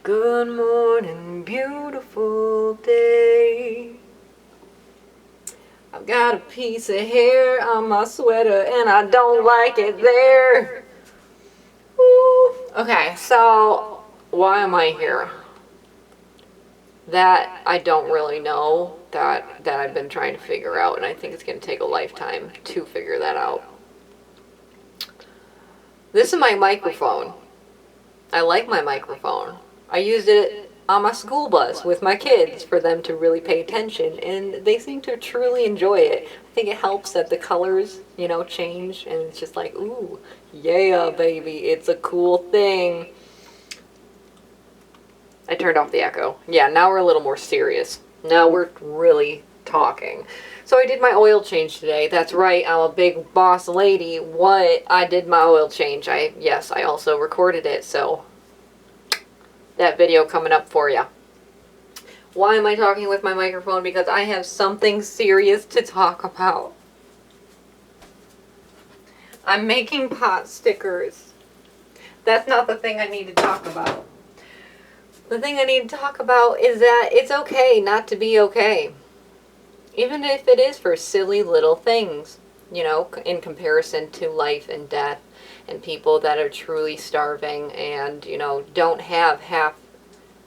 Good morning, beautiful day. I've got a piece of hair on my sweater and I don't like it there. Woo. Okay, so why am I here? That I don't really know. That I've been trying to figure out, and I think it's going to take a lifetime to figure that out. This is my microphone. I like my microphone. I used it on my school bus with my kids for them to really pay attention, and they seem to truly enjoy it. I think it helps that the colors, change, and it's just like, ooh, yeah, baby, it's a cool thing. I turned off the echo. Yeah, now we're a little more serious. Now we're really talking. So I did my oil change today. That's right, I'm a big boss lady. What? I did my oil change. I also recorded it, so that video coming up for you. Why am I talking with my microphone? Because I have something serious to talk about. I'm making pot stickers. That's not the thing I need to talk about. The thing I need to talk about is that it's okay not to be okay. Even if it is for silly little things, in comparison to life and death and people that are truly starving and, don't have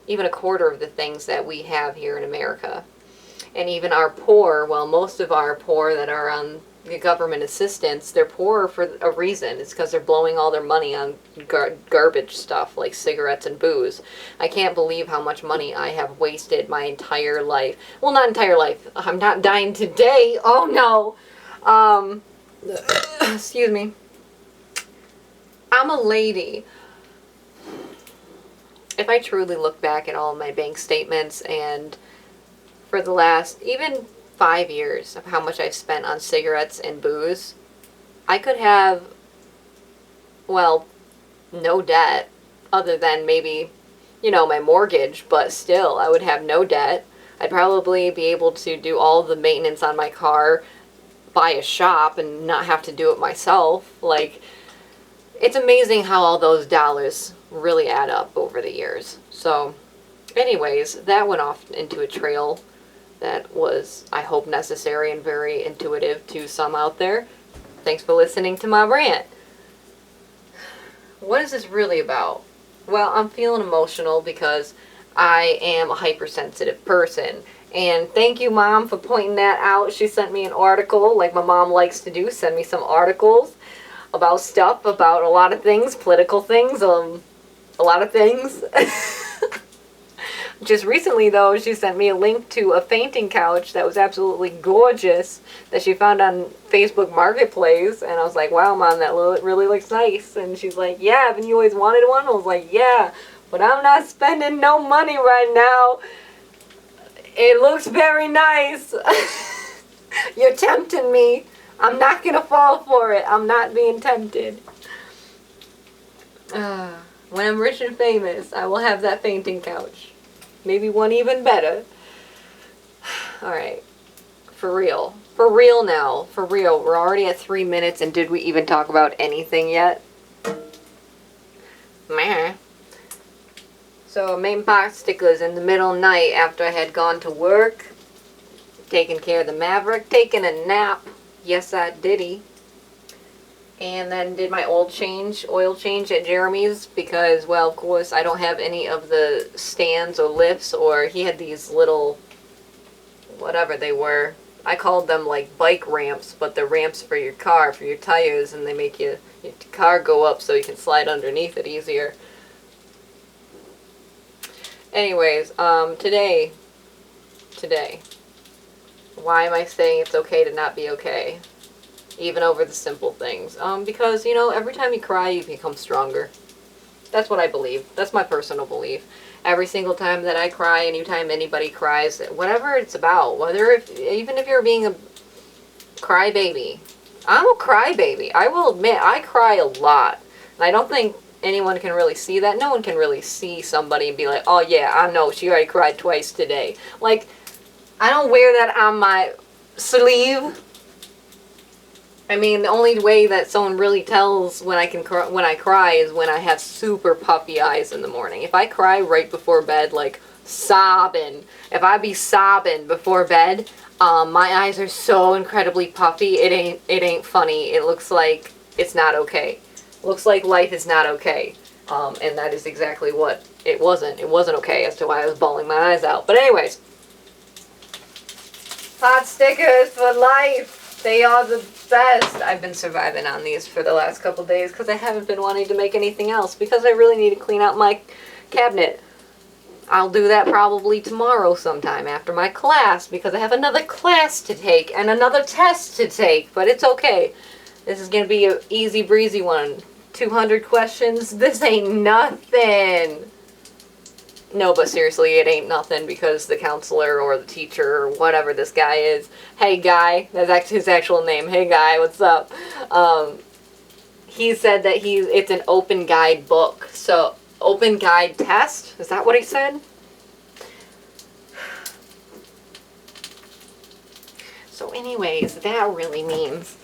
even a quarter of the things that we have here in America. And even our poor, well, most of our poor that are on the government assistance, they're poor for a reason. It's because they're blowing all their money on garbage stuff like cigarettes and booze. I can't believe how much money I have wasted my entire life. Well, not entire life. I'm not dying today. Oh no. Excuse me. I'm a lady. If I truly look back at all my bank statements and for the last even 5 years of how much I've spent on cigarettes and booze, I could have, well, no debt other than maybe, my mortgage, but still I would have no debt. I'd probably be able to do all the maintenance on my car, buy a shop and not have to do it myself. Like, it's amazing how all those dollars really add up over the years. So anyways, that went off into a trail that was, I hope, necessary and very intuitive to some out there. Thanks for listening to my rant. What is this really about? Well, I'm feeling emotional because I am a hypersensitive person. And thank you, Mom, for pointing that out. She sent me an article, like my mom likes to do, send me some articles about stuff, about a lot of things, political things, a lot of things. Just recently, though, she sent me a link to a fainting couch that was absolutely gorgeous that she found on Facebook Marketplace. And I was like, wow, Mom, that really looks nice. And she's like, yeah, haven't you always wanted one? I was like, yeah, but I'm not spending no money right now. It looks very nice. You're tempting me. I'm not going to fall for it. I'm not being tempted. When I'm rich and famous, I will have that fainting couch. Maybe one even better. Alright. For real. For real now. For real. We're already at 3 minutes, and did we even talk about anything yet? Meh. So, main pot stickers in the middle of the night after I had gone to work. Taking care of the Maverick. Taking a nap. Yes, I diddy. And then did my oil change at Jeremy's because, well, of course, I don't have any of the stands or lifts, or he had these little, whatever they were. I called them like bike ramps, but they're ramps for your car, for your tires, and they make your car go up so you can slide underneath it easier. Anyways, today, why am I saying it's okay to not be okay? Even over the simple things. Because, every time you cry, you become stronger. That's what I believe. That's my personal belief. Every single time that I cry, anytime anybody cries, whatever it's about, even if you're being a crybaby. I'm a crybaby. I will admit, I cry a lot. And I don't think anyone can really see that. No one can really see somebody and be like, oh yeah, I know, she already cried twice today. Like, I don't wear that on my sleeve. I mean, the only way that someone really tells when I cry is when I have super puffy eyes in the morning. If I cry right before bed, like sobbing, if I be sobbing before bed, my eyes are so incredibly puffy. It ain't funny. It looks like it's not okay. It looks like life is not okay. And that is exactly what it wasn't. It wasn't okay as to why I was bawling my eyes out. But anyways, pot stickers for life. They are the best. I've been surviving on these for the last couple days because I haven't been wanting to make anything else because I really need to clean out my cabinet. I'll do that probably tomorrow sometime after my class because I have another class to take and another test to take, but it's okay. This is going to be an easy breezy one. 200 questions? This ain't nothing. No, but seriously, it ain't nothing because the counselor or the teacher or whatever this guy is, hey guy, that's his actual name, hey guy, what's up? He said that it's an open guide book, so open guide test, is that what he said? So anyways, that really means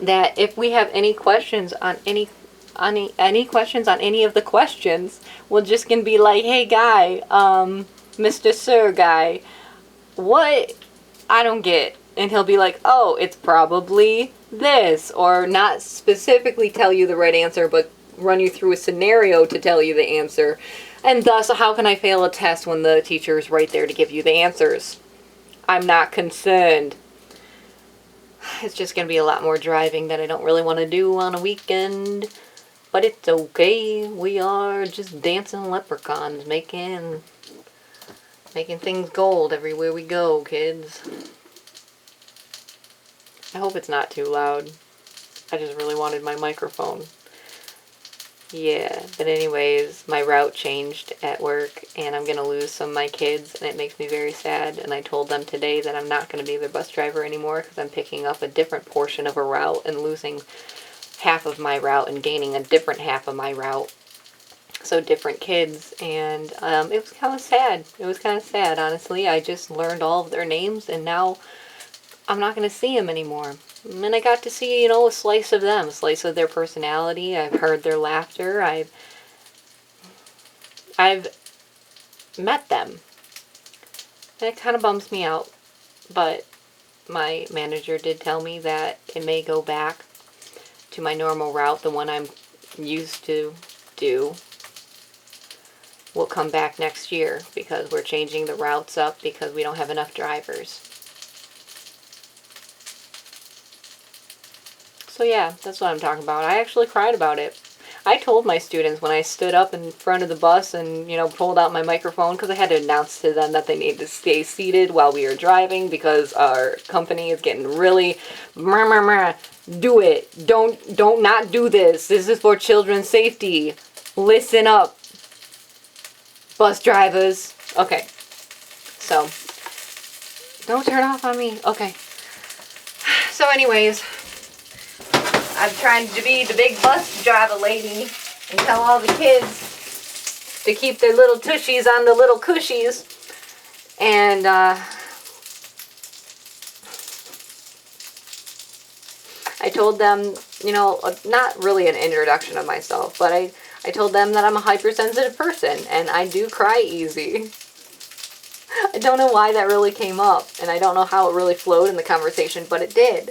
that if we have any questions on any questions on any of the questions, we're just gonna be like, hey guy, Mr. Sir guy, what I don't get, and he'll be like, oh, it's probably this, or not specifically tell you the right answer, but run you through a scenario to tell you the answer, and thus how can I fail a test when the teacher is right there to give you the answers? I'm not concerned. It's just gonna be a lot more driving that I don't really want to do on a weekend. But it's okay. We are just dancing leprechauns, making things gold everywhere we go, kids. I hope it's not too loud. I just really wanted my microphone. Yeah, but anyways, my route changed at work, and I'm going to lose some of my kids, and it makes me very sad. And I told them today that I'm not going to be their bus driver anymore because I'm picking up a different portion of a route and losing half of my route and gaining a different half of my route, so different kids, and it was kind of sad. It was kind of sad, honestly. I just learned all of their names, and now I'm not going to see them anymore. And I got to see, you know, a slice of them, a slice of their personality. I've heard their laughter. I've met them, and it kind of bums me out, but my manager did tell me that it may go back to my normal route, the one I'm used to do, will come back next year because we're changing the routes up because we don't have enough drivers. So yeah, that's what I'm talking about. I actually cried about it. I told my students when I stood up in front of the bus and, you know, pulled out my microphone because I had to announce to them that they needed to stay seated while we were driving because our company is getting really do it. Don't not do this. This is for children's safety. Listen up, bus drivers. Okay. So, don't turn off on me. Okay. So anyways, I'm trying to be the big bus driver lady and tell all the kids to keep their little tushies on the little cushies. And, I told them, you know, not really an introduction of myself, but I told them that I'm a hypersensitive person, and I do cry easy. I don't know why that really came up, and I don't know how it really flowed in the conversation, but it did.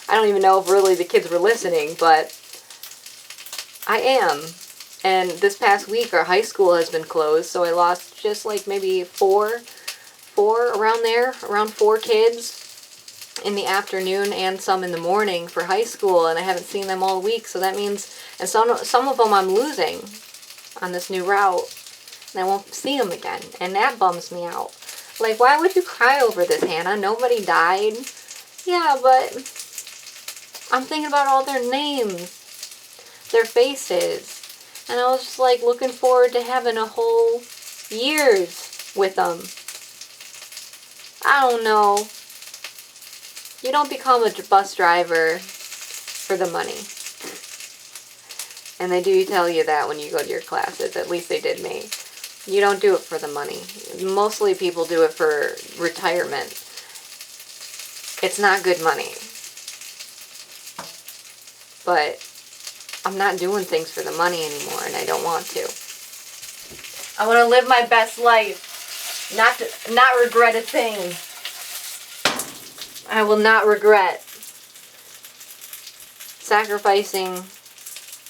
I don't even know if really the kids were listening, but I am. And this past week, our high school has been closed, so I lost just like maybe four around 4 kids in the afternoon and some in the morning for high school, and I haven't seen them all week, so that means, and some of them I'm losing on this new route, and I won't see them again, and that bums me out. Like, why would you cry over this, Hannah? Nobody died. Yeah, but I'm thinking about all their names, their faces, and I was just like looking forward to having a whole years with them. I don't know. You don't become a bus driver for the money. And they do tell you that when you go to your classes. At least they did me. You don't do it for the money. Mostly people do it for retirement. It's not good money. but I'm not doing things for the money anymore, and I don't want to. I want to live my best life, not regret a thing. I will not regret sacrificing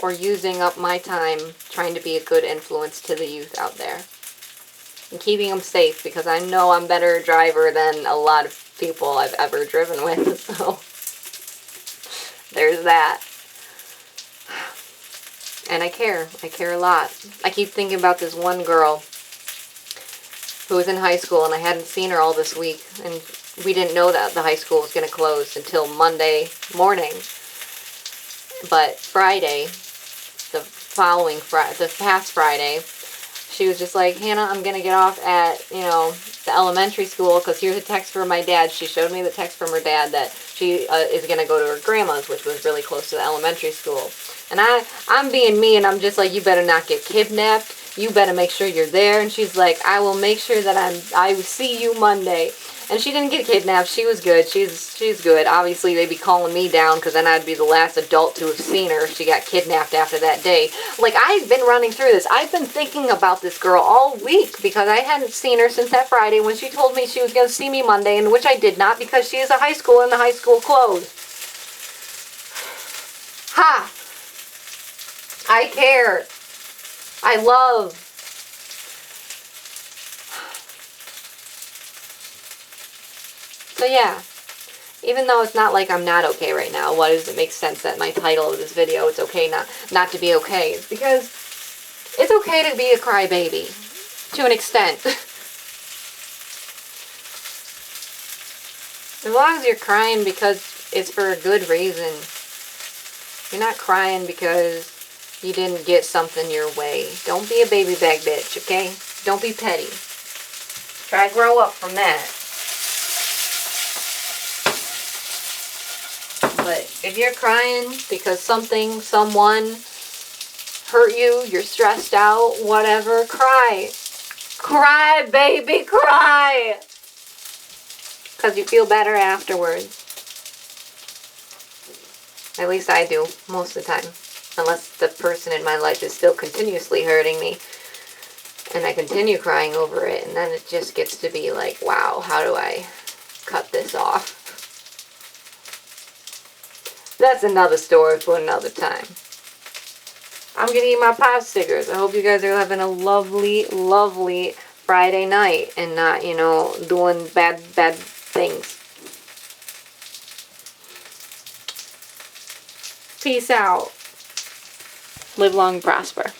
or using up my time trying to be a good influence to the youth out there. And keeping them safe, because I know I'm a better driver than a lot of people I've ever driven with, so there's that. And I care a lot. I keep thinking about this one girl who was in high school, and I hadn't seen her all this week, and we didn't know that the high school was going to close until Monday morning. But Friday, the past Friday, she was just like, Hannah, I'm going to get off at, the elementary school, because here's a text from my dad. She showed me the text from her dad that she is going to go to her grandma's, which was really close to the elementary school. And I'm being me, and I'm just like, you better not get kidnapped. You better make sure you're there. And she's like, I will make sure that I see you Monday. And she didn't get kidnapped. She was good. She's good. Obviously, they'd be calling me down, because then I'd be the last adult to have seen her if she got kidnapped after that day. Like, I've been running through this. I've been thinking about this girl all week, because I hadn't seen her since that Friday when she told me she was going to see me Monday, and which I did not, because she is a high school and the high school closed. Ha! I care. I love. So yeah, even though it's not like I'm not okay right now, why does it make sense that my title of this video, it's okay not to be okay? It's because it's okay to be a crybaby, to an extent. As long as you're crying because it's for a good reason. You're not crying because you didn't get something your way. Don't be a baby bag bitch, okay? Don't be petty. Try to grow up from that. But if you're crying because someone hurt you, you're stressed out, whatever, cry. Cry, baby, cry! Because you feel better afterwards. At least I do, most of the time. Unless the person in my life is still continuously hurting me. And I continue crying over it. And then it just gets to be like, wow, how do I cut this off? That's another story for another time. I'm going to eat my pot stickers. I hope you guys are having a lovely, lovely Friday night. And not, doing bad things. Peace out. Live long and prosper.